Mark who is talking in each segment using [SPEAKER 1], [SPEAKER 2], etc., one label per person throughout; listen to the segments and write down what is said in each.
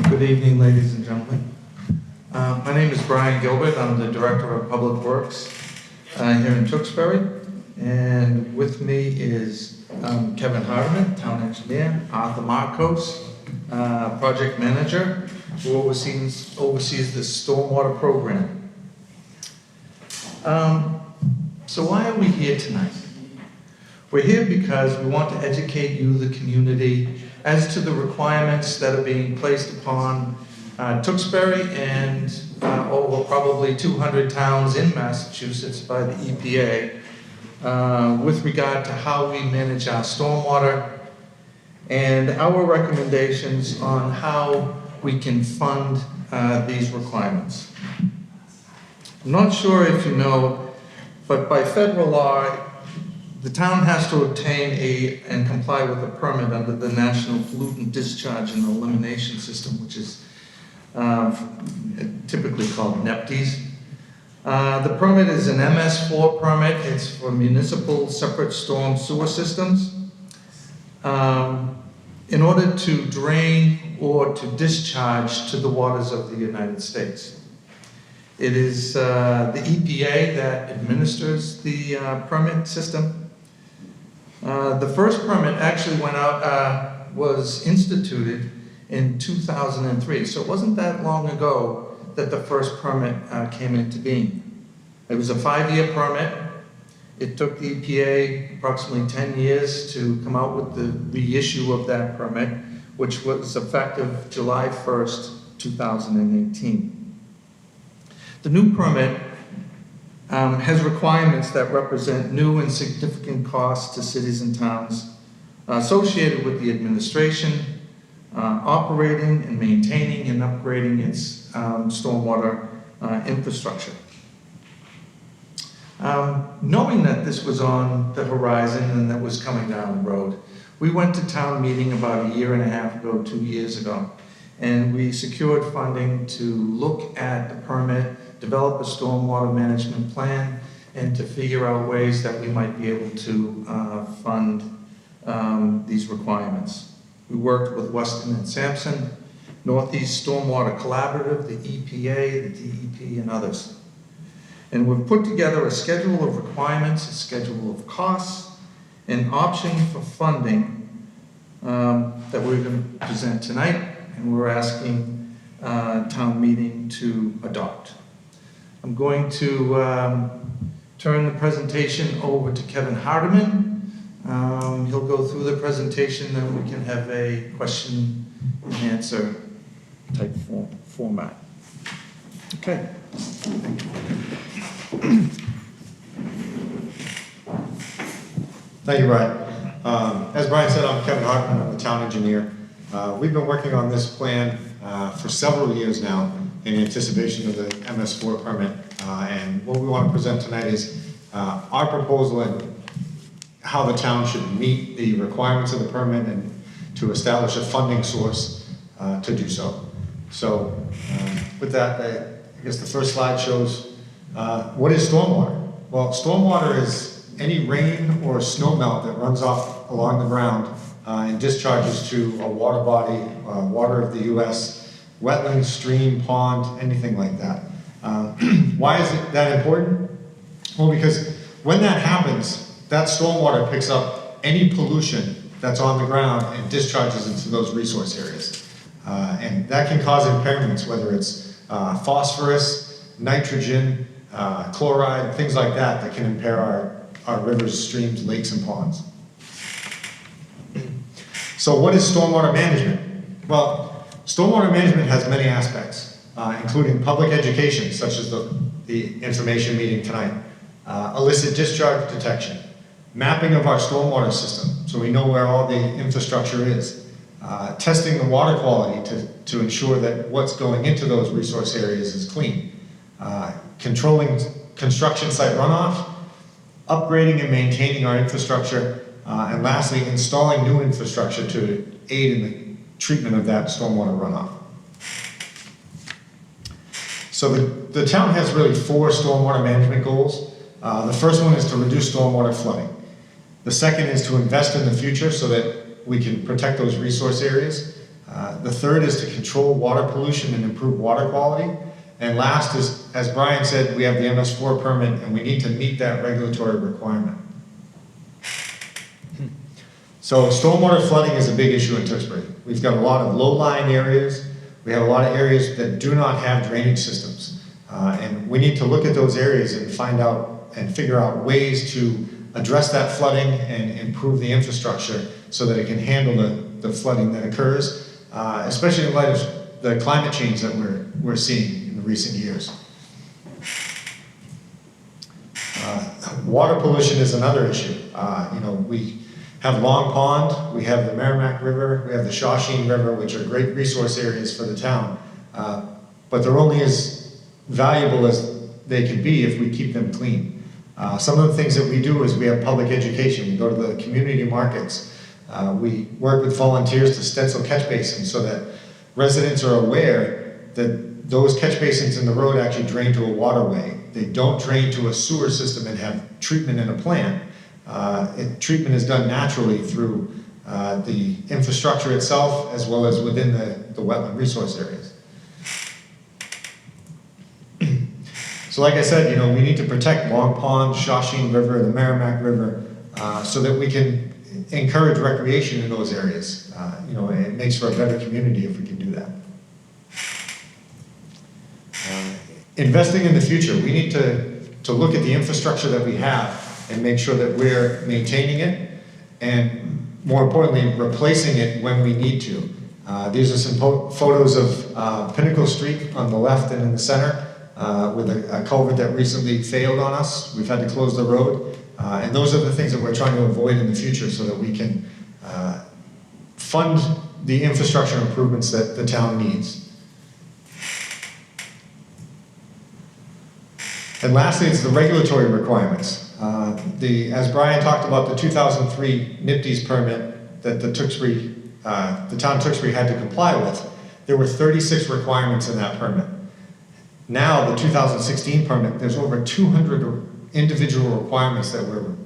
[SPEAKER 1] Good evening, ladies and gentlemen. My name is Brian Gilbert. I'm the Director of Public Works here in Tewksbury. And with me is Kevin Hardeman, Town Engineer, Arthur Marcos, Project Manager, who oversees the Stormwater Program. So why are we here tonight? We're here because we want to educate you, the community, as to the requirements that are being placed upon Tewksbury and over probably 200 towns in Massachusetts by the EPA with regard to how we manage our stormwater and our recommendations on how we can fund these requirements. I'm not sure if you know, but by federal law, the town has to obtain and comply with a permit under the National Pollutant Discharge and Elimination System, which is typically called NEPDES. The permit is an MS4 permit. It's for municipal separate storm sewer systems. In order to drain or to discharge to the waters of the United States. It is the EPA that administers the permit system. The first permit actually went out, was instituted in 2003, so it wasn't that long ago that the first permit came into being. It was a 5-year permit. It took the EPA approximately 10 years to come out with the reissue of that permit, which was effective July 1st, 2018. The new permit has requirements that represent new and significant costs to cities and towns associated with the administration, operating and maintaining and upgrading its stormwater infrastructure. Knowing that this was on the horizon and that was coming down the road, we went to town meeting about a year and a half ago, 2 years ago, and we secured funding to look at the permit, develop a stormwater management plan, and to figure out ways that we might be able to fund these requirements. We worked with Weston and Sampson, Northeast Stormwater Collaborative, the EPA, the DEP, and others. And we've put together a schedule of requirements, a schedule of costs, and options for funding that we're going to present tonight, and we're asking town meeting to adopt. I'm going to turn the presentation over to Kevin Hardeman. He'll go through the presentation, then we can have a question and answer type format. Okay. Thank you.
[SPEAKER 2] Thank you, Brian. As Brian said, I'm Kevin Hartman. I'm the town engineer. We've been working on this plan for several years now in anticipation of the MS4 permit. And what we want to present tonight is our proposal and how the town should meet the requirements of the permit and to establish a funding source to do so. So with that, I guess the first slide shows what is stormwater? Well, stormwater is any rain or snow melt that runs off along the ground and discharges to a water body, water of the U.S., wetland, stream, pond, anything like that. Why is it that important? Well, because when that happens, that stormwater picks up any pollution that's on the ground and discharges into those resource areas. And that can cause impairments, whether it's phosphorus, nitrogen, chloride, things like that, that can impair our rivers, streams, lakes, and ponds. So what is stormwater management? Well, stormwater management has many aspects, including public education, such as the information meeting tonight, illicit discharge detection, mapping of our stormwater system, so we know where all the infrastructure is, testing the water quality to ensure that what's going into those resource areas is clean, controlling construction site runoff, upgrading and maintaining our infrastructure, and lastly, installing new infrastructure to aid in the treatment of that stormwater runoff. So the town has really 4 stormwater management goals. The first one is to reduce stormwater flooding. The second is to invest in the future so that we can protect those resource areas. The third is to control water pollution and improve water quality. And last is, as Brian said, we have the MS4 permit and we need to meet that regulatory requirement. So stormwater flooding is a big issue in Tewksbury. We've got a lot of low-lying areas. We have a lot of areas that do not have drainage systems. And we need to look at those areas and find out and figure out ways to address that flooding and improve the infrastructure so that it can handle the flooding that occurs, especially in light of the climate change that we're seeing in the recent years. Water pollution is another issue. We have Long Pond, we have the Merrimack River, we have the Shawshene River, which are great resource areas for the town, but they're only as valuable as they can be if we keep them clean. Some of the things that we do is we have public education. We go to the community markets. We work with volunteers to stencil catch basins so that residents are aware that those catch basins in the road actually drain to a waterway. They don't drain to a sewer system and have treatment in a plant. Treatment is done naturally through the infrastructure itself as well as within the wetland resource areas. So like I said, we need to protect Long Pond, Shawshene River, the Merrimack River, so that we can encourage recreation in those areas. It makes for a better community if we can do that. Investing in the future, we need to look at the infrastructure that we have and make sure that we're maintaining it and, more importantly, replacing it when we need to. These are some photos of Pinnacle Street on the left and in the center with a culvert that recently failed on us. We've had to close the road. And those are the things that we're trying to avoid in the future so that we can fund the infrastructure improvements that the town needs. And lastly, it's the regulatory requirements. As Brian talked about, the 2003 NIPD's permit that the town of Tewksbury had to comply with, there were 36 requirements in that permit. Now, the 2016 permit, there's over 200 individual requirements that we're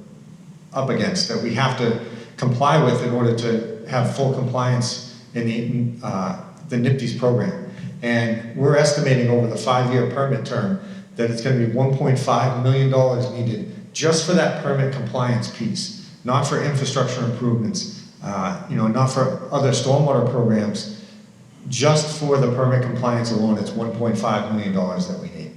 [SPEAKER 2] up against that we have to comply with in order to have full compliance in the NIPD's program. And we're estimating over the 5-year permit term that it's going to be $1.5 million needed just for that permit compliance piece, not for infrastructure improvements, not for other stormwater programs. Just for the permit compliance alone, it's $1.5 million that we need.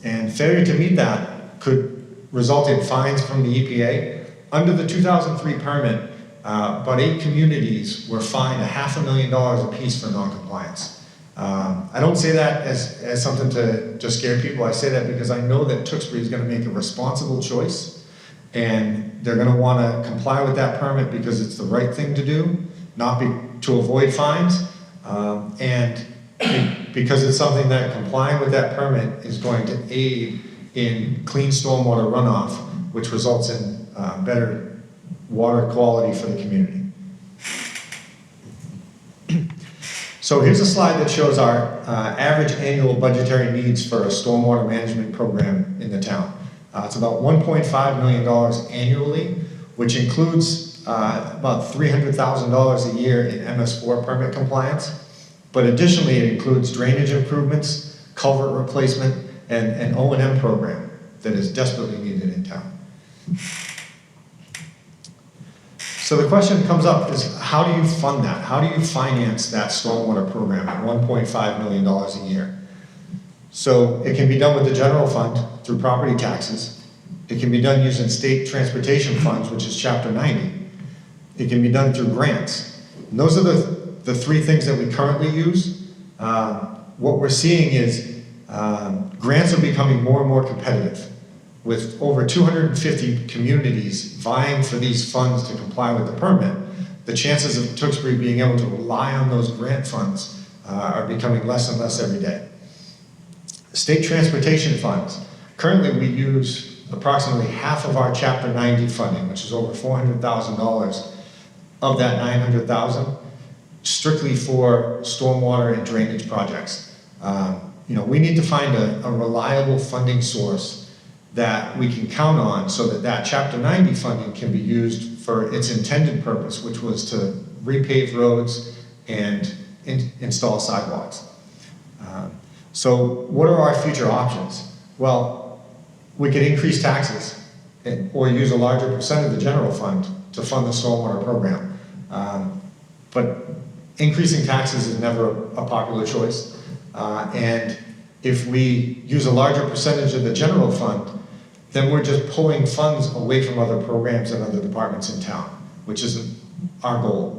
[SPEAKER 2] And failure to meet that could result in fines from the EPA. Under the 2003 permit, about 8 communities were fined $500,000 apiece for noncompliance. I don't say that as something to just scare people. I say that because I know that Tewksbury is going to make a responsible choice and they're going to want to comply with that permit because it's the right thing to do, not to avoid fines, and because it's something that complying with that permit is going to aid in clean stormwater runoff, which results in better water quality for the community. So here's a slide that shows our average annual budgetary needs for a stormwater management program in the town. It's about $1.5 million annually, which includes about $300,000 a year in MS4 permit compliance. But additionally, it includes drainage improvements, culvert replacement, and an O&M program that is desperately needed in town. So the question comes up is, how do you fund that? How do you finance that stormwater program at $1.5 million a year? So it can be done with the general fund through property taxes. It can be done using state transportation funds, which is Chapter 90. It can be done through grants. And those are the 3 things that we currently use. What we're seeing is grants are becoming more and more competitive. With over 250 communities vying for these funds to comply with the permit, the chances of Tewksbury being able to rely on those grant funds are becoming less and less every day. State transportation funds. Currently we use approximately half of our Chapter 90 funding, which is over $400,000 of that $900,000, strictly for stormwater and drainage projects. We need to find a reliable funding source that we can count on so that Chapter 90 funding can be used for its intended purpose, which was to repave roads and install sidewalks. So what are our future options? Well, we could increase taxes or use a larger percent of the general fund to fund the stormwater program. But increasing taxes is never a popular choice. And if we use a larger percentage of the general fund, then we're just pulling funds away from other programs and other departments in town, which isn't our goal.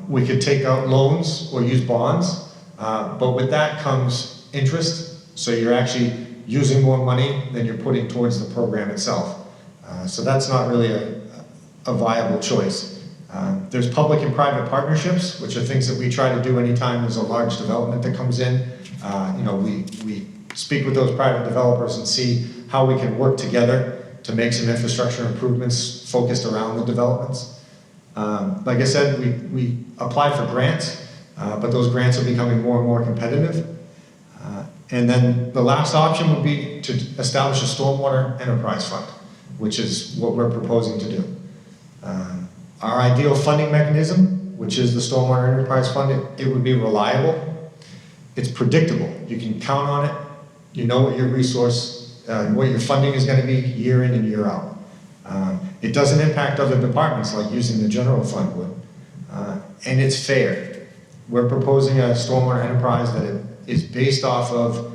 [SPEAKER 2] We could take out loans or use bonds, but with that comes interest, so you're actually using more money than you're putting towards the program itself. So that's not really a viable choice. There's public and private partnerships, which are things that we try to do anytime there's a large development that comes in. We speak with those private developers and see how we can work together to make some infrastructure improvements focused around the developments. Like I said, we apply for grants, but those grants are becoming more and more competitive. And then the last option would be to establish a stormwater enterprise fund, which is what we're proposing to do. Our ideal funding mechanism, which is the stormwater enterprise fund, it would be reliable. It's predictable. You can count on it. You know what your resource, what your funding is going to be year in and year out. It doesn't impact other departments like using the general fund would. And it's fair. We're proposing a stormwater enterprise that is based off of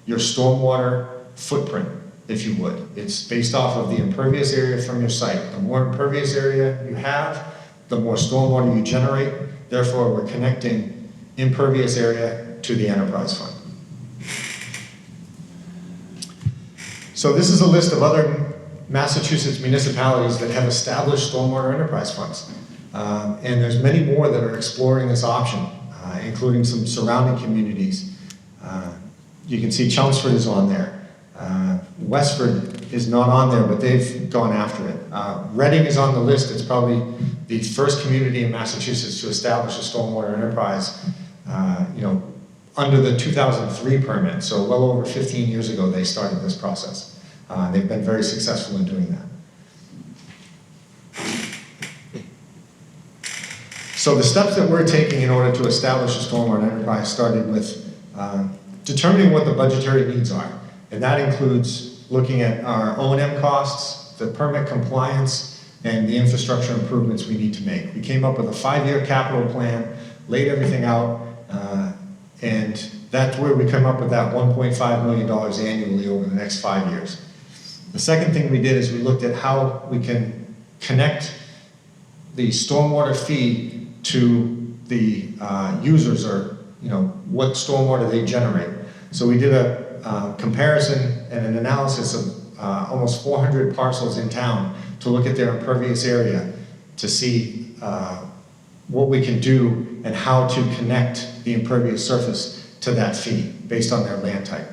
[SPEAKER 2] your stormwater footprint, if you would. It's based off of the impervious area from your site. The more impervious area you have, the more stormwater you generate. Therefore, we're connecting impervious area to the enterprise fund. So this is a list of other Massachusetts municipalities that have established stormwater enterprise funds. And there's many more that are exploring this option, including some surrounding communities. You can see Chelmsford is on there. Westford is not on there, but they've gone after it. Reading is on the list. It's probably the first community in Massachusetts to establish a stormwater enterprise, under the 2003 permit. So well over 15 years ago, they started this process. They've been very successful in doing that. So the steps that we're taking in order to establish a stormwater enterprise started with determining what the budgetary needs are. And that includes looking at our O&M costs, the permit compliance, and the infrastructure improvements we need to make. We came up with a 5-year capital plan, laid everything out, and that's where we come up with that $1.5 million annually over the next 5 years. The second thing we did is we looked at how we can connect the stormwater fee to the users, or what stormwater they generate. So we did a comparison and an analysis of almost 400 parcels in town to look at their impervious area to see what we can do and how to connect the impervious surface to that fee based on their land type.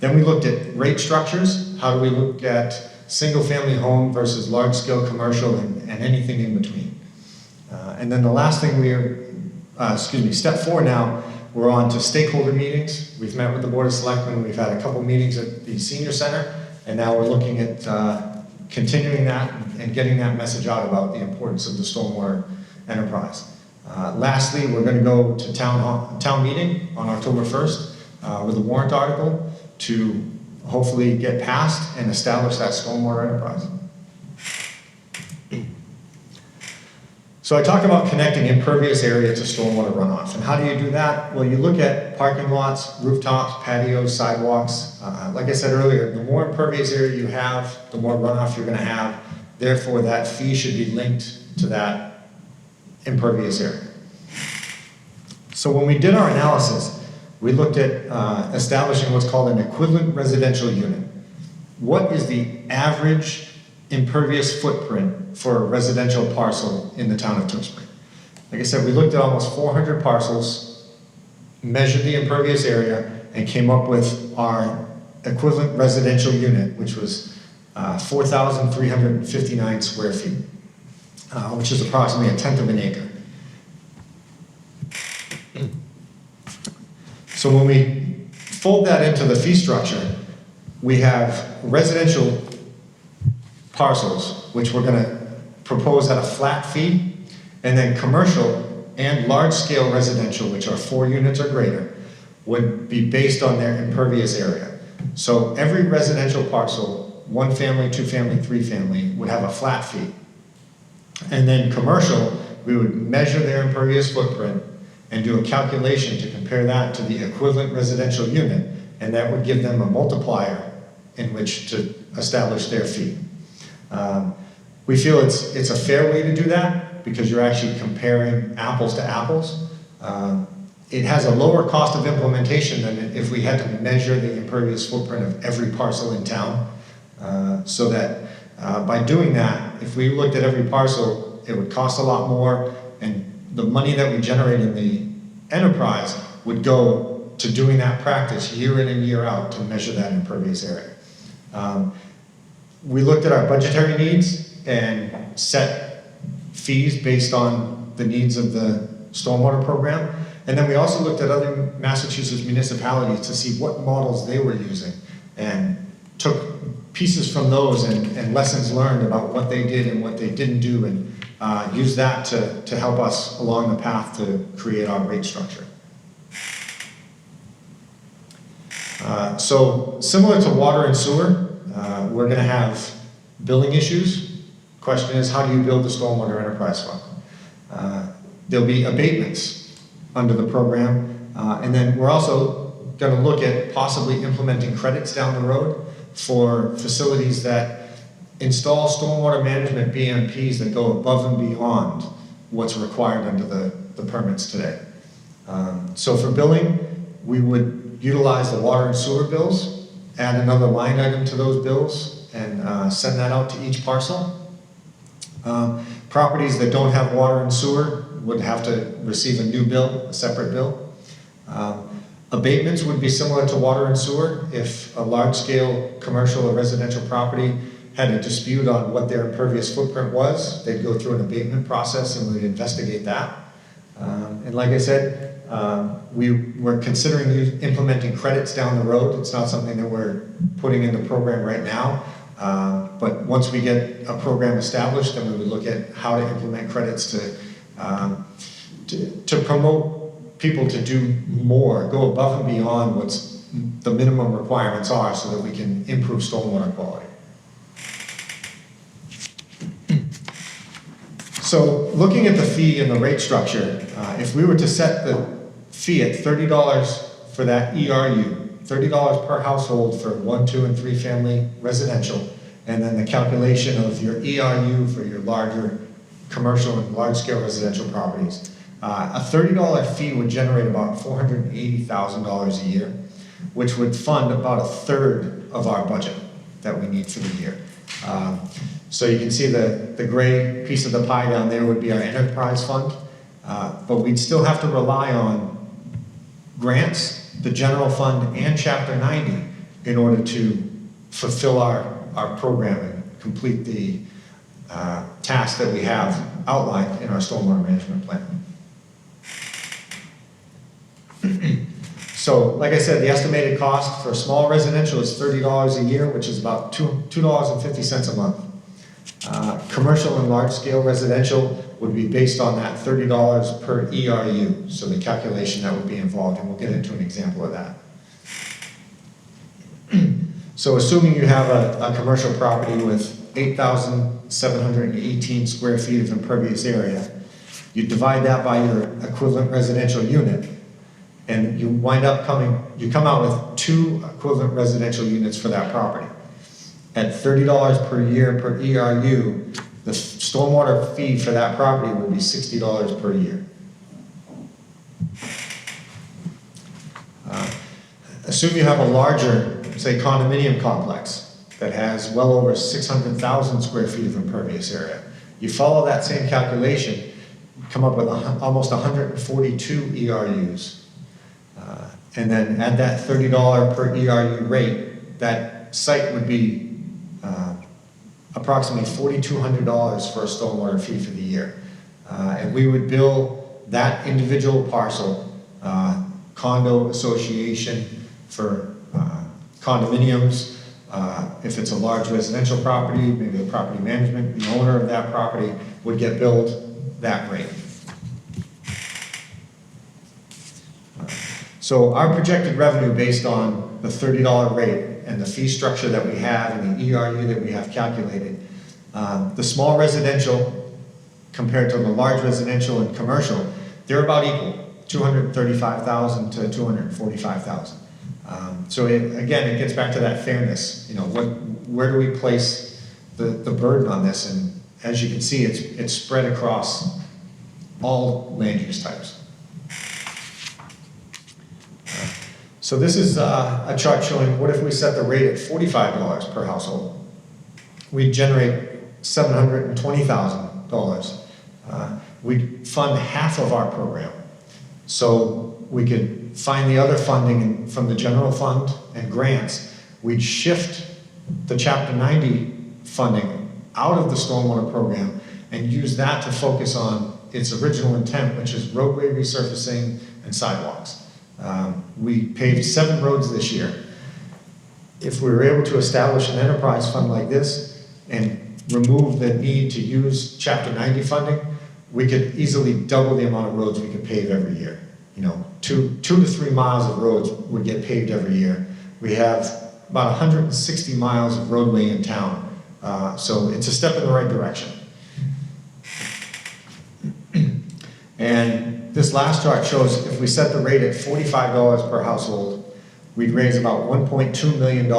[SPEAKER 2] Then we looked at rate structures. How do we look at single-family home versus large-scale commercial and anything in between? And then the last thing step 4 now, we're on to stakeholder meetings. We've met with the Board of Selectmen. We've had a couple meetings at the Senior Center, and now we're looking at continuing that and getting that message out about the importance of the stormwater enterprise. Lastly, we're going to go to town meeting on October 1st with a warrant article to hopefully get passed and establish that stormwater enterprise. So I talk about connecting impervious area to stormwater runoff. And how do you do that? Well, you look at parking lots, rooftops, patios, sidewalks. Like I said earlier, the more impervious area you have, the more runoff you're going to have. Therefore, that fee should be linked to that impervious area. So when we did our analysis, we looked at establishing what's called an equivalent residential unit. What is the average impervious footprint for a residential parcel in the town of Tewksbury? Like I said, we looked at almost 400 parcels, measured the impervious area, and came up with our equivalent residential unit, which was 4,359 square feet, which is approximately 1/10 of an acre. So when we fold that into the fee structure, we have residential parcels, which we're going to propose at a flat fee, and then commercial and large-scale residential, which are 4 units or greater, would be based on their impervious area. So every residential parcel, 1 family, 2 family, 3 family, would have a flat fee. And then commercial, we would measure their impervious footprint and do a calculation to compare that to the equivalent residential unit, and that would give them a multiplier in which to establish their fee. We feel it's a fair way to do that because you're actually comparing apples to apples. It has a lower cost of implementation than if we had to measure the impervious footprint of every parcel in town. So that by doing that, if we looked at every parcel, it would cost a lot more, and the money that we generate in the enterprise would go to doing that practice year in and year out to measure that impervious area. We looked at our budgetary needs and set fees based on the needs of the stormwater program. And then we also looked at other Massachusetts municipalities to see what models they were using and took pieces from those and lessons learned about what they did and what they didn't do, and used that to help us along the path to create our rate structure. So similar to water and sewer, we're going to have billing issues. Question is, how do you build the stormwater enterprise fund? There'll be abatements under the program, and then we're also going to look at possibly implementing credits down the road for facilities that install stormwater management BMPs that go above and beyond what's required under the permits today. So for billing, we would utilize the water and sewer bills, add another line item to those bills, and send that out to each parcel. Properties that don't have water and sewer would have to receive a new bill, a separate bill. Abatements would be similar to water and sewer. If a large-scale commercial or residential property had a dispute on what their impervious footprint was, they'd go through an abatement process and we'd investigate that. And like I said, we're considering implementing credits down the road. It's not something that we're putting in the program right now. But once we get a program established, then we would look at how to implement credits to promote people to do more, go above and beyond what's the minimum requirements are, so that we can improve stormwater quality. So looking at the fee and the rate structure, if we were to set the fee at $30 for that ERU, $30 per household for 1, 2, and 3 family residential, and then the calculation of your ERU for your larger commercial and large-scale residential properties, a $30 fee would generate about $480,000 a year, which would fund about 1/3 of our budget that we need for the year. So you can see the gray piece of the pie down there would be our enterprise fund, but we'd still have to rely on grants, the general fund, and Chapter 90 in order to fulfill our program and complete the tasks that we have outlined in our stormwater management plan. So, like I said, the estimated cost for small residential is $30 a year, which is about $2.50 a month. Commercial and large-scale residential would be based on that $30 per ERU, so the calculation that would be involved, and we'll get into an example of that. So assuming you have a commercial property with 8,718 square feet of impervious area, you divide that by your equivalent residential unit, and you come out with 2 equivalent residential units for that property. At $30 per year per ERU, the stormwater fee for that property would be $60 per year. Assume you have a larger, say, condominium complex that has well over 600,000 square feet of impervious area. You follow that same calculation, come up with almost 142 ERUs. And then add that $30 per ERU rate, that site would be approximately $4,200 for a stormwater fee for the year. And we would bill that individual parcel, condo association for condominiums. If it's a large residential property, maybe the property management, the owner of that property would get billed that rate. So our projected revenue based on the $30 rate and the fee structure that we have and the ERU that we have calculated, the small residential compared to the large residential and commercial, they're about equal, 235,000 to 245,000. So again, it gets back to that fairness. You know, where do we place the burden on this? And as you can see, it's spread across all land use types. So this is a chart showing what if we set the rate at $45 per household. We'd generate $720,000. We'd fund half of our program. So we could find the other funding from the general fund and grants. We'd shift the Chapter 90 funding out of the stormwater program and use that to focus on its original intent, which is roadway resurfacing and sidewalks. We paved 7 roads this year. If we were able to establish an enterprise fund like this and remove the need to use Chapter 90 funding, we could easily double the amount of roads we could pave every year. You know, 2 to 3 miles of roads would get paved every year. We have about 160 miles of roadway in town, so it's a step in the right direction. And this last chart shows if we set the rate at $45 per household, we'd raise about $1.2 million,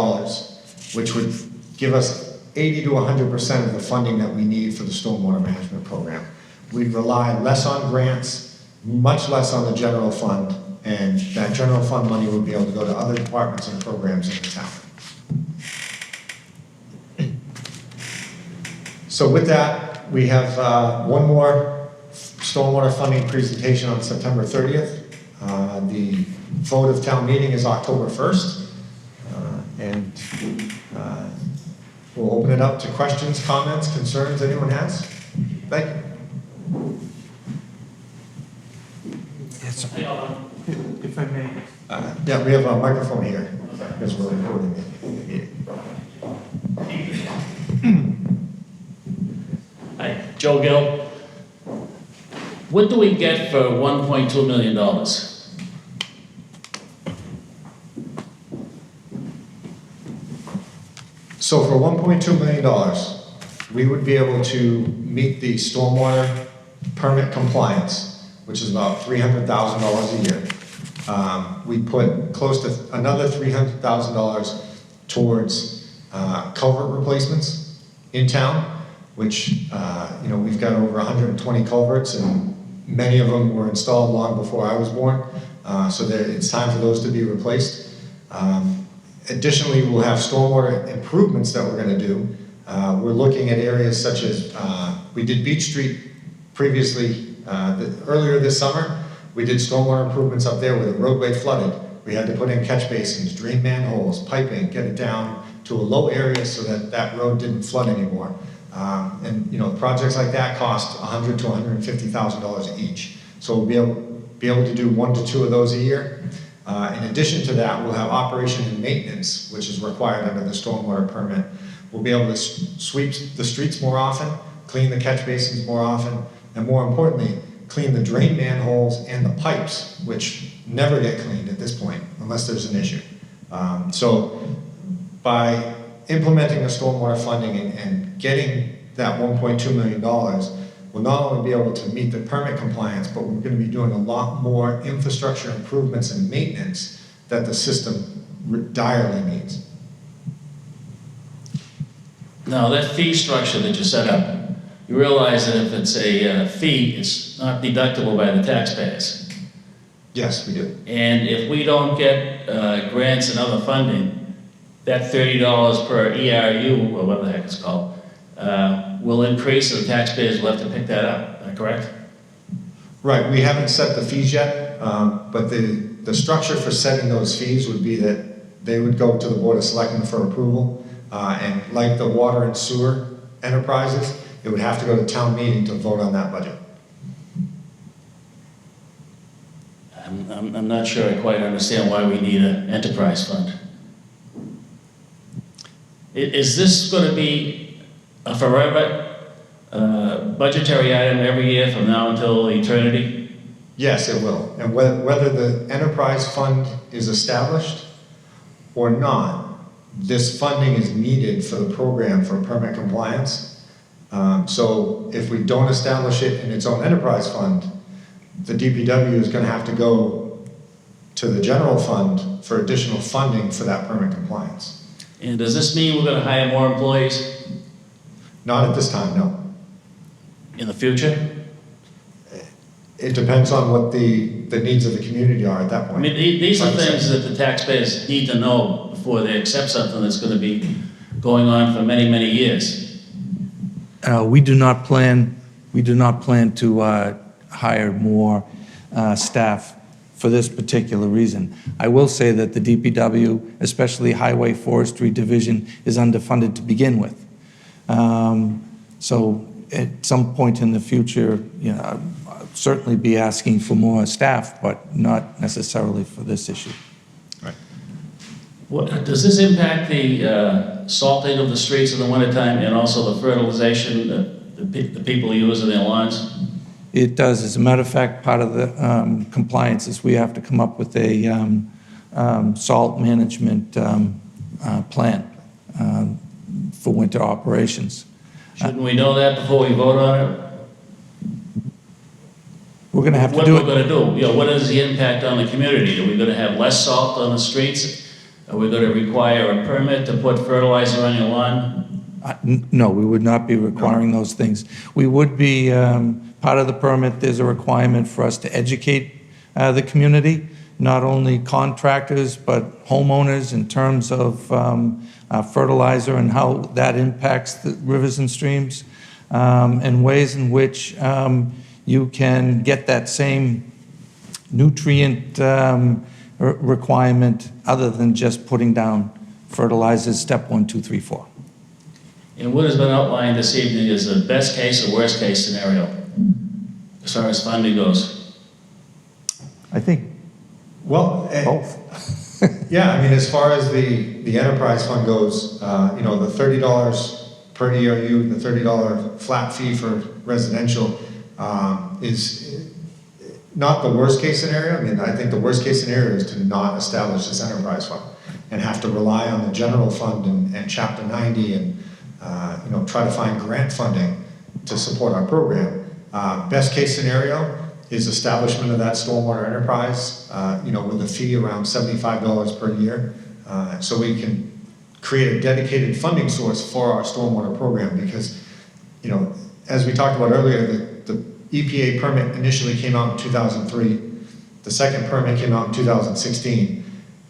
[SPEAKER 2] which would give us 80 to 100% of the funding that we need for the stormwater management program. We'd rely less on grants, much less on the general fund, and that general fund money would be able to go to other departments and programs in the town. So with that, we have one more stormwater funding presentation on September 30th. The vote of town meeting is October 1st. And we'll open it up to questions, comments, concerns anyone has. Thank you.
[SPEAKER 1] Yes, if I may.
[SPEAKER 2] Yeah, we have a microphone here because we're recording the meeting.
[SPEAKER 3] Hi, Joe Gill. What do we get for $1.2 million?
[SPEAKER 2] So for $1.2 million, we would be able to meet the stormwater permit compliance, which is about $300,000 a year. We put close to another $300,000 towards culvert replacements in town, which you know, we've got over 120 culverts, and many of them were installed long before I was born. So it's time for those to be replaced. Additionally, we'll have stormwater improvements that we're going to do. We're looking at areas such as, we did Beach Street previously, earlier this summer. We did stormwater improvements up there where the roadway flooded. We had to put in catch basins, drain manholes, piping, get it down to a low area so that that road didn't flood anymore. And you know, projects like that cost $100,000 to $150,000 each. So we'll be able to do 1 to 2 of those a year. In addition to that, we'll have operation and maintenance, which is required under the stormwater permit. We'll be able to sweep the streets more often, clean the catch basins more often, and more importantly, clean the drain manholes and the pipes, which never get cleaned at this point, unless there's an issue. So by implementing the stormwater funding and getting that $1.2 million, we'll not only be able to meet the permit compliance, but we're going to be doing a lot more infrastructure improvements and maintenance that the system direly needs.
[SPEAKER 3] Now, that fee structure that you set up, you realize that if it's a fee, it's not deductible by the taxpayers.
[SPEAKER 2] Yes, we do.
[SPEAKER 3] And if we don't get grants and other funding, that $30 per ERU, or whatever the heck it's called, will increase, so the taxpayers will have to pick that up, correct?
[SPEAKER 2] Right, we haven't set the fees yet, but the structure for setting those fees would be that they would go to the Board of Selectmen for approval, and like the water and sewer enterprises, it would have to go to town meeting to vote on that budget.
[SPEAKER 3] I'm not sure I quite understand why we need an enterprise fund. Is this going to be a forever budgetary item every year from now until eternity?
[SPEAKER 2] Yes, it will. And whether the enterprise fund is established or not, this funding is needed for the program for permit compliance. So if we don't establish it in its own enterprise fund, the DPW is going to have to go to the general fund for additional funding for that permit compliance.
[SPEAKER 3] And does this mean we're gonna hire more employees
[SPEAKER 2] Not at this time, no.
[SPEAKER 3] in the future?
[SPEAKER 2] It depends on what the needs of the community are at that
[SPEAKER 3] I
[SPEAKER 2] point.
[SPEAKER 3] mean, these are things that the taxpayers need to know before they accept something that's gonna be going on for many, many years.
[SPEAKER 1] We do not plan to hire more staff for this particular reason. I will say that the DPW, especially Highway Forestry Division, is underfunded to begin with. So at some point in the future, you know, I'll certainly be asking for more staff, but not necessarily for this issue.
[SPEAKER 2] Right.
[SPEAKER 3] What, does this impact the salting of the streets in the wintertime and also the fertilization that the people use in their lawns?
[SPEAKER 1] It does. As a matter of fact, part of the compliance is we have to come up with a salt management plan for winter operations.
[SPEAKER 3] Shouldn't we know that before we vote on it?
[SPEAKER 1] We're going to have to
[SPEAKER 3] What
[SPEAKER 1] do
[SPEAKER 3] we're
[SPEAKER 1] it.
[SPEAKER 3] gonna do, you know, what is the impact on the community? Are we gonna have less salt on the streets? Are we gonna require a permit to put fertilizer on your lawn?
[SPEAKER 1] No, we would not be requiring those things. We would be, part of the permit, there's a requirement for us to educate the community, not only contractors, but homeowners in terms of fertilizer and how that impacts the rivers and streams, and ways in which you can get that same nutrient requirement other than just putting down fertilizers, step 1, 2, 3, 4.
[SPEAKER 3] And what has been outlined this evening is the best case or worst case scenario as far as funding goes?
[SPEAKER 1] I think
[SPEAKER 2] Well,
[SPEAKER 1] both.
[SPEAKER 2] yeah, I mean, as far as the enterprise fund goes, you know, the $30 per ERU, the $30 flat fee for residential is not the worst case scenario. I mean, I think the worst case scenario is to not establish this enterprise fund and have to rely on the general fund and Chapter 90 and, you know, try to find grant funding to support our program. Best case scenario is establishment of that stormwater enterprise, you know, with a fee around $75 per year. So we can create a dedicated funding source for our stormwater program because, you know, as we talked about earlier, the EPA permit initially came out in 2003. The second permit came out in 2016.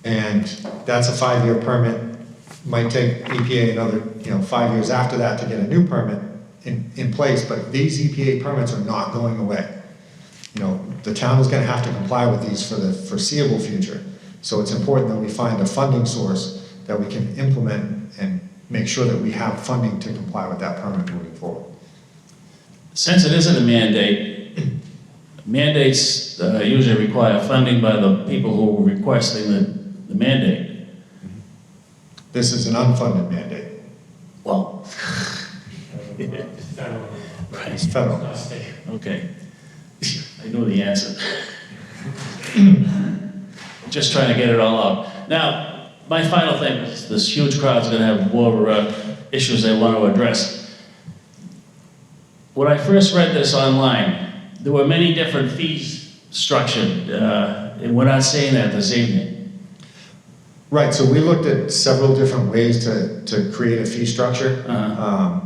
[SPEAKER 2] And that's a 5-year permit. Might take EPA another, you know, 5 years after that to get a new permit in place, but these EPA permits are not going away. You know, the town is going to have to comply with these for the foreseeable future. So it's important that we find a funding source that we can implement and make sure that we have funding to comply with that permit moving forward.
[SPEAKER 3] Since it isn't a mandate, mandates usually require funding by the people who are requesting the mandate.
[SPEAKER 2] This is an unfunded mandate.
[SPEAKER 3] Well,
[SPEAKER 2] It's federal.
[SPEAKER 3] okay. I knew the answer. Just trying to get it all out. Now, my final thing is this huge crowd's going to have more issues they want to address. When I first read this online, there were many different fees structured, and we're not seeing that this evening.
[SPEAKER 2] Right, so we looked at several different ways to create a fee structure.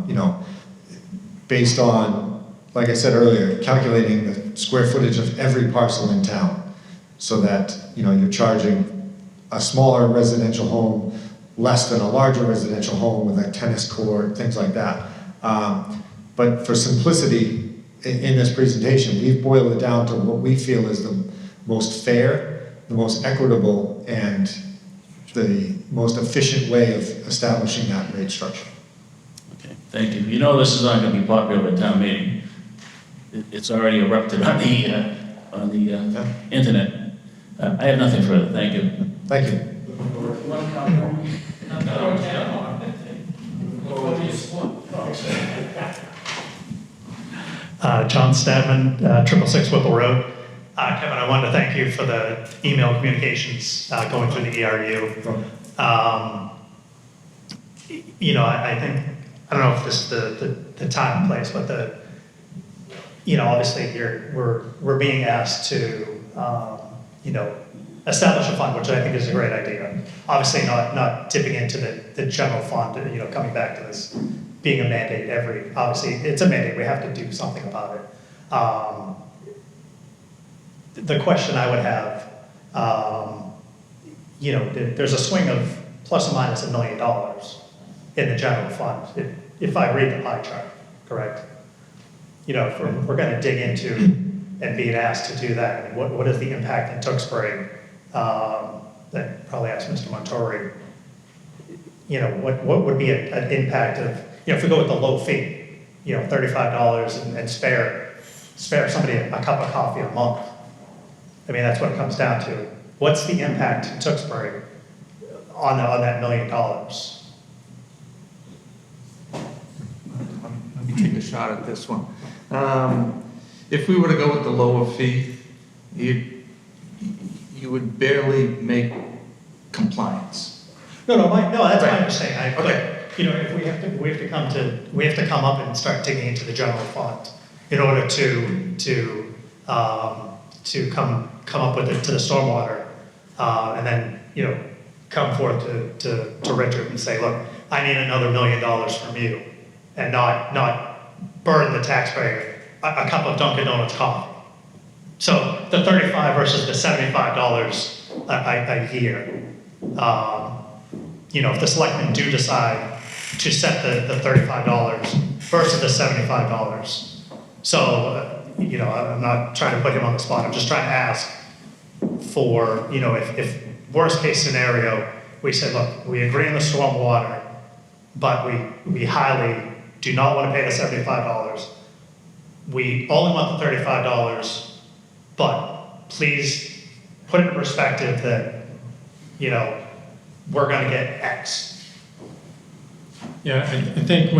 [SPEAKER 2] You know, based on, like I said earlier, calculating the square footage of every parcel in town so that, you know, you're charging a smaller residential home less than a larger residential home with a tennis court, things like that. But for simplicity in this presentation, we've boiled it down to what we feel is the most fair, the most equitable, and the most efficient way of establishing that rate structure.
[SPEAKER 3] Okay, thank you. You know this is not going to be popular at town meeting. It's already erupted on the internet. I have nothing further. Thank you.
[SPEAKER 2] Thank you.
[SPEAKER 4] John Stadman, 666 Whipple Road. Kevin, I wanted to thank you for the email communications going through the ERU. You know, I think, I don't know if this is the time and place, but you know, obviously we're being asked to, you know, establish a fund, which I think is a great idea. Obviously not tipping into the general fund, you know, coming back to this being a mandate obviously it's a mandate, we have to do something about it. The question I would have, you know, there's a swing of plus or minus $1 million in the general fund, if I read the pie chart, correct? You know, if we're gonna dig into and being asked to do that, I mean, what is the impact in Tewksbury? That probably ask Mr. Montori, you know, what would be an impact of, you know, if we go with the low fee, you know, $35 and spare somebody a cup of coffee a month. I mean, that's what it comes down to. What's the impact in Tewksbury on that $1 million?
[SPEAKER 1] Let me take a shot at this one. If we were to go with the lower fee, you would barely make compliance.
[SPEAKER 4] No, that's what I'm saying.
[SPEAKER 1] Okay.
[SPEAKER 4] You know, if we have to come up and start digging into the general fund in order to come up with it to the stormwater, and then, you know, come forth to Richard and say, look, I need another $1 million from you, and not burn the taxpayer a cup of Dunkin' Donuts coffee. So the $35 versus the $75 a year, you know, if the selectmen do decide to set the $35 versus the $75. So, you know, I'm not trying to put him on the spot. I'm just trying to ask for, you know, if worst case scenario, we said, look, we agree on the stormwater, but we highly do not want to pay the $75. We only want the $35, but please put it in perspective that, you know, we're going to get X.
[SPEAKER 5] Yeah, I think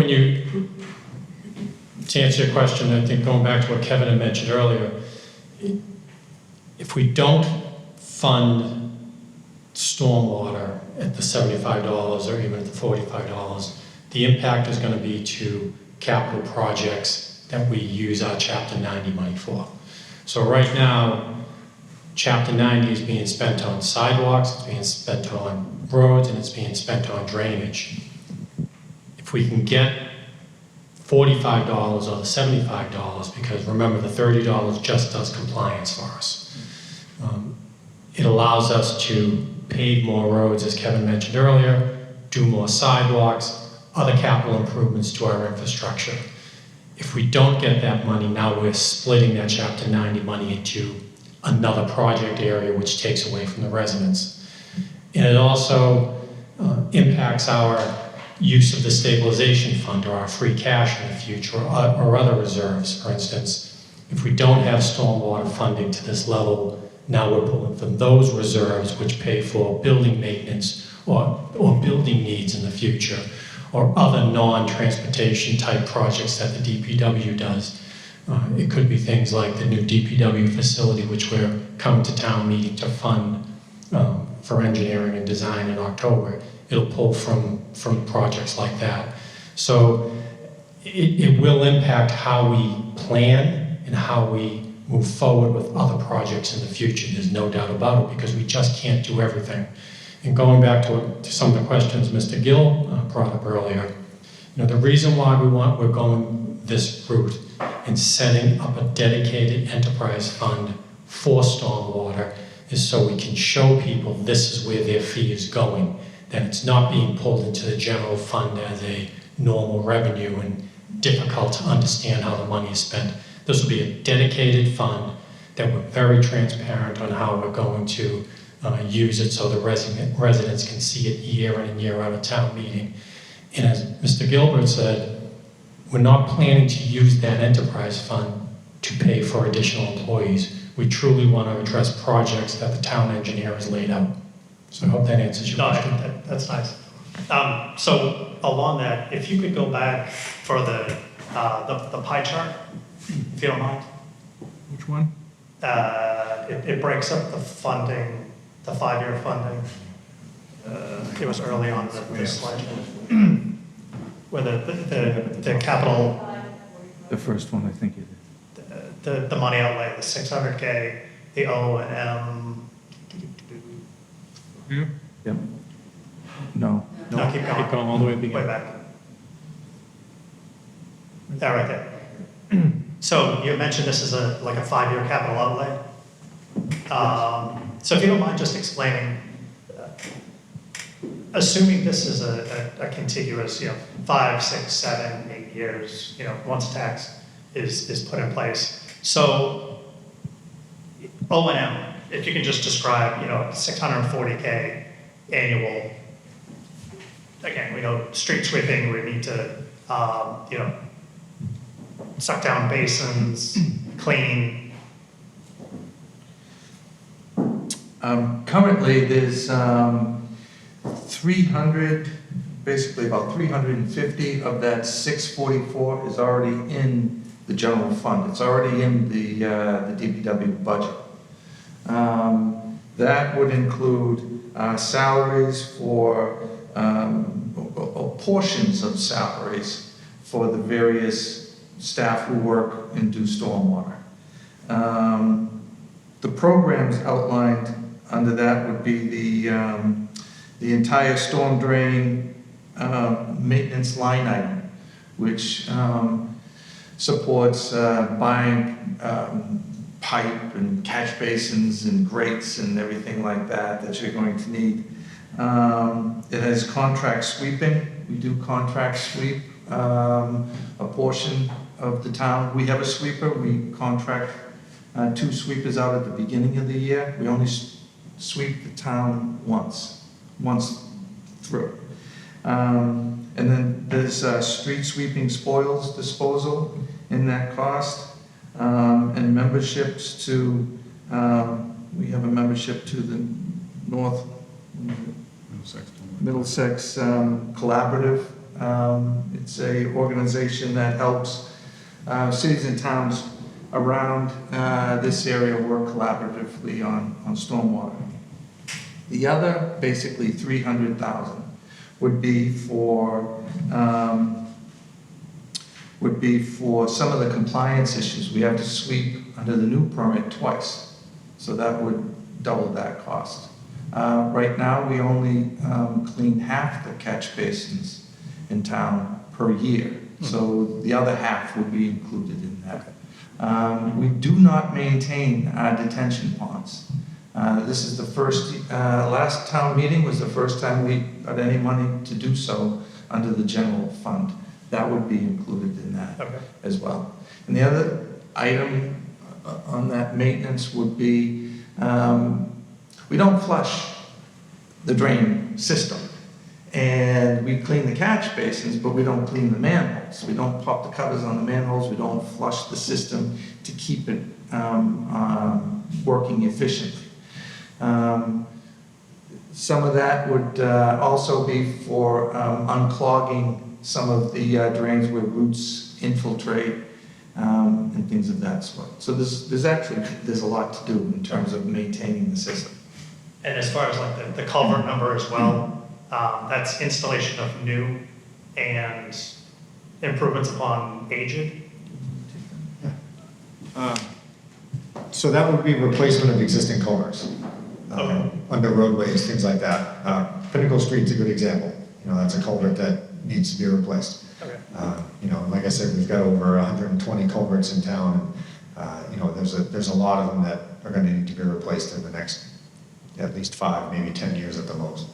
[SPEAKER 5] to answer your question, I think going back to what Kevin had mentioned earlier, if we don't fund stormwater at the $75 or even at the $45, the impact is going to be to capital projects that we use our Chapter 90 money for. So right now, Chapter 90 is being spent on sidewalks, it's being spent on roads, and it's being spent on drainage. If we can get $45 or the $75, because remember the $30 just does compliance for us. It allows us to pave more roads, as Kevin mentioned earlier, do more sidewalks, other capital improvements to our infrastructure. If we don't get that money, now we're splitting that Chapter 90 money into another project area, which takes away from the residents. And it also impacts our use of the stabilization fund or our free cash in the future or other reserves. For instance, if we don't have stormwater funding to this level, now we're pulling from those reserves which pay for building maintenance or building needs in the future, or other non-transportation type projects that the DPW does. It could be things like the new DPW facility, which we're coming to town meeting to fund for engineering and design in October. It'll pull from projects like that. So it will impact how we plan and how we move forward with other projects in the future. There's no doubt about it, because we just can't do everything. And going back to some of the questions Mr. Gill brought up earlier, you know, the reason why we're going this route and setting up a dedicated enterprise fund for stormwater is so we can show people this is where their fee is going, that it's not being pulled into the general fund as a normal revenue and difficult to understand how the money is spent. This will be a dedicated fund that we're very transparent on how we're going to use it, so the residents can see it year in and year out at town meeting. And as Mr. Gilbert said, we're not planning to use that enterprise fund to pay for additional employees. We truly want to address projects that the town engineer has laid out. So I hope that answers your question.
[SPEAKER 4] No, that's nice. So along that, if you could go back for the pie chart, if you don't mind.
[SPEAKER 1] Which one?
[SPEAKER 4] it breaks up the funding, the 5-year funding. It was early on in the slide. Where the capital,
[SPEAKER 1] The first one, I think it is.
[SPEAKER 4] the money outlay, the 600K, the O and M.
[SPEAKER 1] Yep. No.
[SPEAKER 4] No, keep going.
[SPEAKER 5] Keep going all the way to the
[SPEAKER 4] Way
[SPEAKER 5] beginning.
[SPEAKER 4] back. That right there. So you mentioned this is like a 5-year capital outlay. So if you don't mind just explaining, assuming this is a contiguous, 5, 6, 7, 8 years, once tax is put in place. So O&M, if you can just describe, 640K annual. Again, we know street sweeping, we need to, suck down basins, clean.
[SPEAKER 1] Currently, there's 300, basically about 350 of that 644 is already in the general fund. It's already in the DPW budget. That would include salaries for, or portions of salaries for the various staff who work and do stormwater. The programs outlined under that would be the entire storm drain maintenance line item, which supports buying pipe and catch basins and grates and everything like that you're going to need. It has contract sweeping. We do contract sweep a portion of the town. We have a sweeper. We contract 2 sweepers out at the beginning of the year. We only sweep the town once through. And then there's street sweeping spoils disposal in that cost, and memberships to, we have a membership to the Middlesex Collaborative. It's a organization that helps cities and towns around this area work collaboratively on stormwater. The other, basically 300,000, would be for some of the compliance issues. We have to sweep under the new permit twice, so that would double that cost. Right now, we only clean half the catch basins in town per year, so the other half would be included in that. We do not maintain our detention ponds. This is the first, last town meeting was the first time we got any money to do so under the general fund. That would be included in that as well. And the other item on that maintenance would be, we don't flush the drain system. And we clean the catch basins, but we don't clean the manholes. We don't pop the covers on the manholes. We don't flush the system to keep it working efficiently. Some of that would also be for unclogging some of the drains where roots infiltrate and things of that sort. So there's a lot to do in terms of maintaining the system.
[SPEAKER 4] And as far as like the culvert number as well, that's installation of new and improvements upon aged.
[SPEAKER 2] So that would be replacement of existing culverts. Under roadways, things like that. Pinnacle Street's a good example. That's a culvert that needs to be replaced.
[SPEAKER 4] Okay.
[SPEAKER 2] Like I said, we've got over 120 culverts in town. And, there's a lot of them that are going to need to be replaced in the next at least 5, maybe 10 years at the most.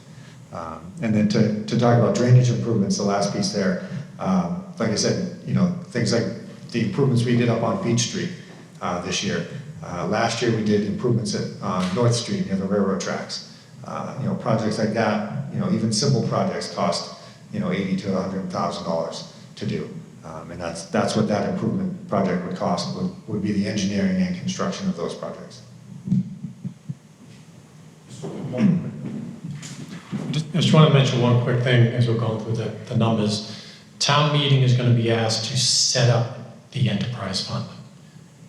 [SPEAKER 2] And then to talk about drainage improvements, the last piece there, like I said, things like the improvements we did up on Beach Street this year. Last year we did improvements at North Street near the railroad tracks. Projects like that, even simple projects cost, $80,000 to $100,000 to do. And that's what that improvement project would cost, would be the engineering and construction of those projects.
[SPEAKER 5] Just want to mention one quick thing as we're going through the numbers. Town meeting is going to be asked to set up the enterprise fund.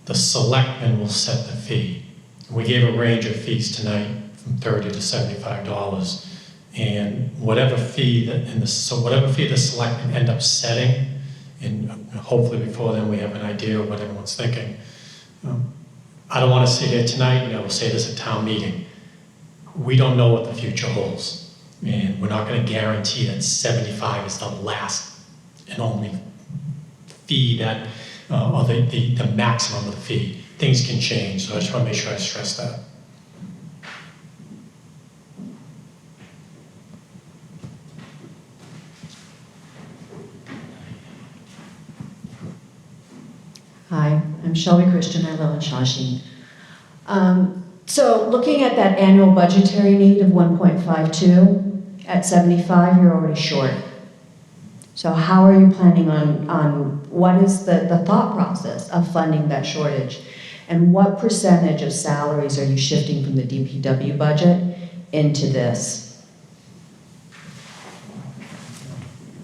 [SPEAKER 5] The selectmen will set the fee. We gave a range of fees tonight from $30 to $75. And whatever fee whatever fee the selectmen end up setting, and hopefully before then we have an idea of what everyone's thinking. I don't want to sit here tonight, and I will say this at town meeting. We don't know what the future holds. And we're not going to guarantee that 75 is the last and only fee that, or the maximum of the fee. Things can change, so I just want to make sure I stress that.
[SPEAKER 6] Hi, I'm Shelby Christian, I live in Shawshene. So looking at that annual budgetary need of 1.52, at 75, you're already short. So how are you planning on what is the thought process of funding that shortage? And what percentage of salaries are you shifting from the DPW budget into this?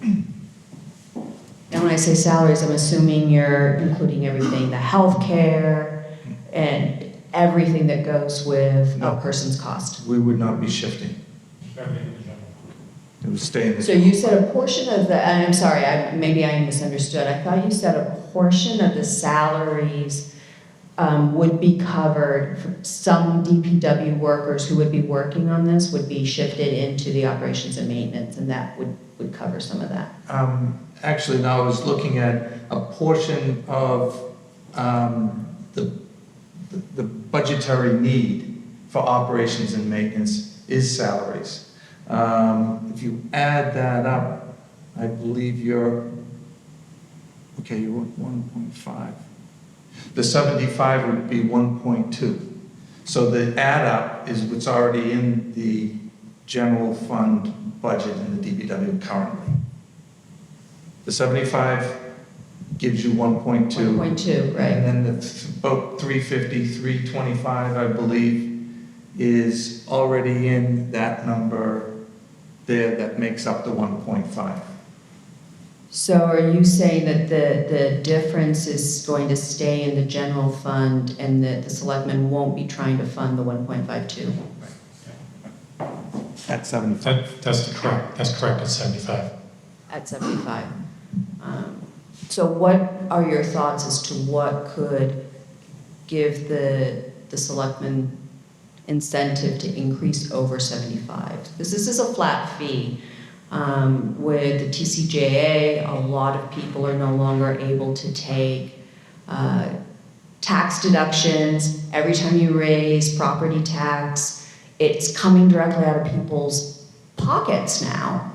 [SPEAKER 6] And when I say salaries, I'm assuming you're including everything, the healthcare and everything that goes with
[SPEAKER 1] No.
[SPEAKER 6] a person's cost.
[SPEAKER 1] We would not be shifting. It would stay in the.
[SPEAKER 6] So you said a portion of the, and I'm sorry, maybe I misunderstood. I thought you said a portion of the salaries would be covered. Some DPW workers who would be working on this would be shifted into the operations and maintenance, and that would cover some of that.
[SPEAKER 1] Actually, now I was looking at a portion of the budgetary need for operations and maintenance is salaries. If you add that up, I believe you're at 1.5. The 75 would be 1.2. So the add up is what's already in the general fund budget in the DPW currently. The 75 gives you 1.2.
[SPEAKER 6] 1.2, right.
[SPEAKER 1] And then about 350, 325, I believe, is already in that number there that makes up the 1.5.
[SPEAKER 6] So are you saying that the difference is going to stay in the general fund and that the selectmen won't be trying to fund the 1.52?
[SPEAKER 1] At 75.
[SPEAKER 5] That's correct at 75.
[SPEAKER 6] At 75. So what are your thoughts as to what could give the selectmen incentive to increase over 75? Because this is a flat fee. With the TCJA, a lot of people are no longer able to take tax deductions. Every time you raise property tax, it's coming directly out of people's pockets now.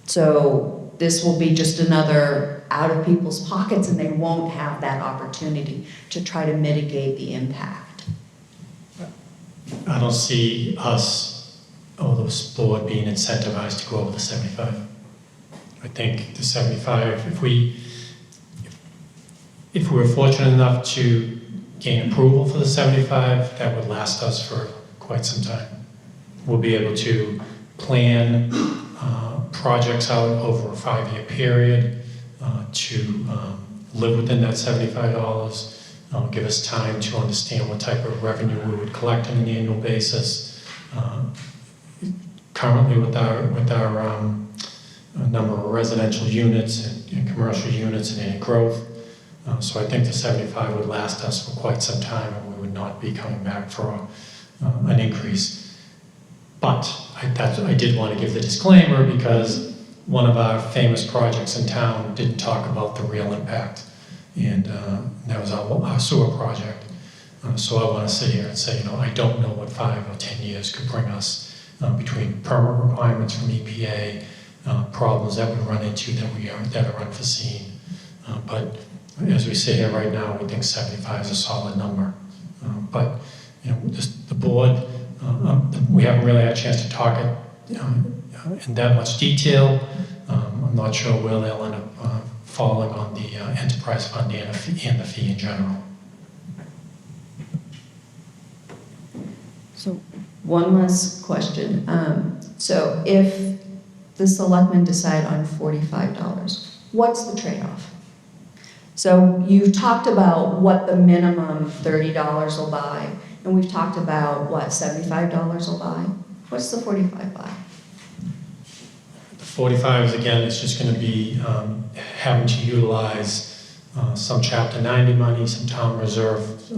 [SPEAKER 6] So this will be just another out of people's pockets, and they won't have that opportunity to try to mitigate the impact.
[SPEAKER 5] I don't see us or this board being incentivized to go over the 75. I think the 75, if we were fortunate enough to gain approval for the 75, that would last us for quite some time. We'll be able to plan projects out over a 5-year period to live within that $75, give us time to understand what type of revenue we would collect on an annual basis. Currently with our number of residential units and commercial units and any growth. So I think the 75 would last us for quite some time, and we would not be coming back for an increase. But I did want to give the disclaimer because one of our famous projects in town didn't talk about the real impact, and that was our sewer project. So I want to sit here and say, I don't know what 5 or 10 years could bring us between permit requirements from EPA, problems that we run into that are unforeseen. But as we sit here right now, we think 75 is a solid number. But the board, we haven't really had a chance to talk it in that much detail. I'm not sure where they'll end up falling on the enterprise fund and the fee in general.
[SPEAKER 6] So one last question. So if the selectmen decide on $45, what's the trade-off? So you've talked about what the minimum $30 will buy, and we've talked about what $75 will buy. What's the 45 buy?
[SPEAKER 5] The 45 is, again, it's just going to be having to utilize some Chapter 90 money, some town reserves,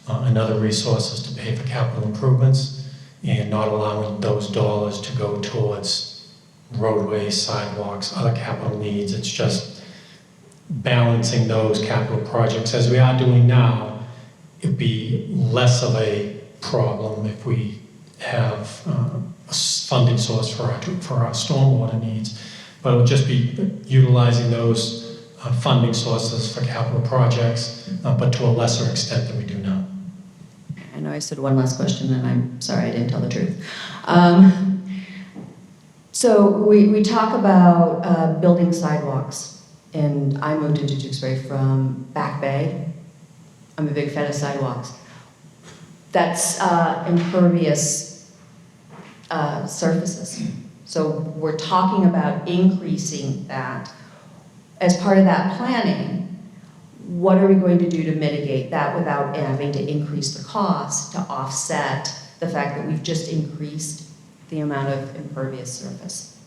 [SPEAKER 5] and other resources to pay for capital improvements, and not allowing those dollars to go towards roadways, sidewalks, other capital needs. It's just balancing those capital projects. As we are doing now, it'd be less of a problem if we have a funding source for our stormwater needs, but it'll just be utilizing those funding sources for capital projects, but to a lesser extent than we do now.
[SPEAKER 6] I know I said one last question, and I'm sorry I didn't tell the truth. So we talk about building sidewalks, and I moved into Tewksbury from Back Bay. I'm a big fan of sidewalks. That's impervious surfaces. So we're talking about increasing that. As part of that planning, what are we going to do to mitigate that without having to increase the cost to offset the fact that we've just increased the amount of impervious surface?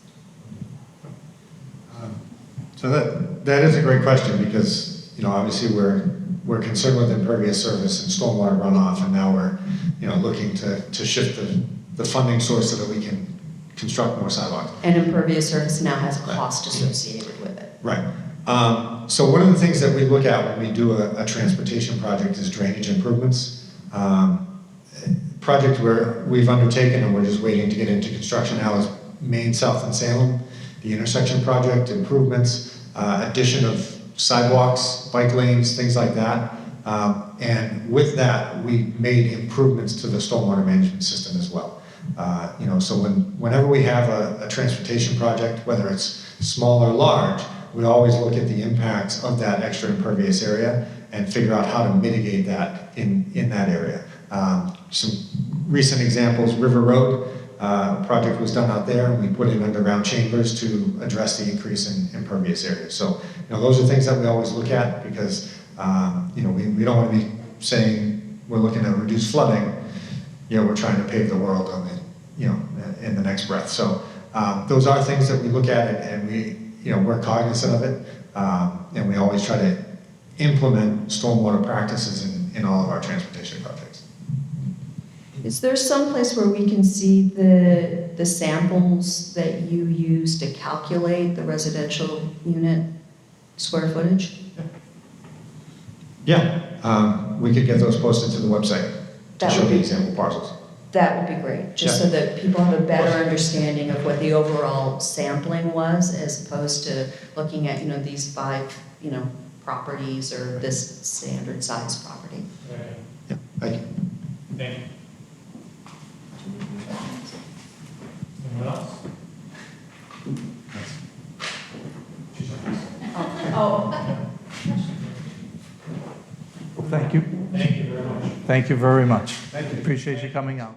[SPEAKER 2] So that is a great question, because, you know, obviously we're concerned with impervious surface and stormwater runoff, and now we're, you know, looking to shift the funding source so that we can construct more sidewalks.
[SPEAKER 6] And impervious surface now has a cost associated with it.
[SPEAKER 2] Right. So one of the things that we look at when we do a transportation project is drainage improvements. Project where we've undertaken and we're just waiting to get into construction now is Main, South, and Salem, the intersection project, improvements, addition of sidewalks, bike lanes, things like that. And with that, we made improvements to the stormwater management system as well. You know, so whenever we have a transportation project, whether it's small or large, we always look at the impacts of that extra impervious area and figure out how to mitigate that in that area. Some recent examples, River Road, project was done out there, and we put in underground chambers to address the increase in impervious areas. So, you know, those are things that we always look at, because, you know, we don't want to be saying we're looking to reduce flooding, you know, we're trying to pave the world on the, you know, in the next breath. So those are things that we look at, and we, you know, we're cognizant of it, and we always try to implement stormwater practices in all of our transportation projects.
[SPEAKER 6] Is there some place where we can see the samples that you use to calculate the residential unit square footage?
[SPEAKER 2] Yeah, we could get those posted to the website to show the example parcels.
[SPEAKER 6] That would be great, just so that people have a better understanding of what the overall sampling was, as opposed to looking at, you know, these 5, you know, properties or this standard size property.
[SPEAKER 2] Yeah, thank you.
[SPEAKER 5] Thank you. Anyone else?
[SPEAKER 6] Oh.
[SPEAKER 1] Thank you.
[SPEAKER 5] Thank you very much.
[SPEAKER 1] Thank you very much.
[SPEAKER 2] Thank you.
[SPEAKER 1] Appreciate you coming out.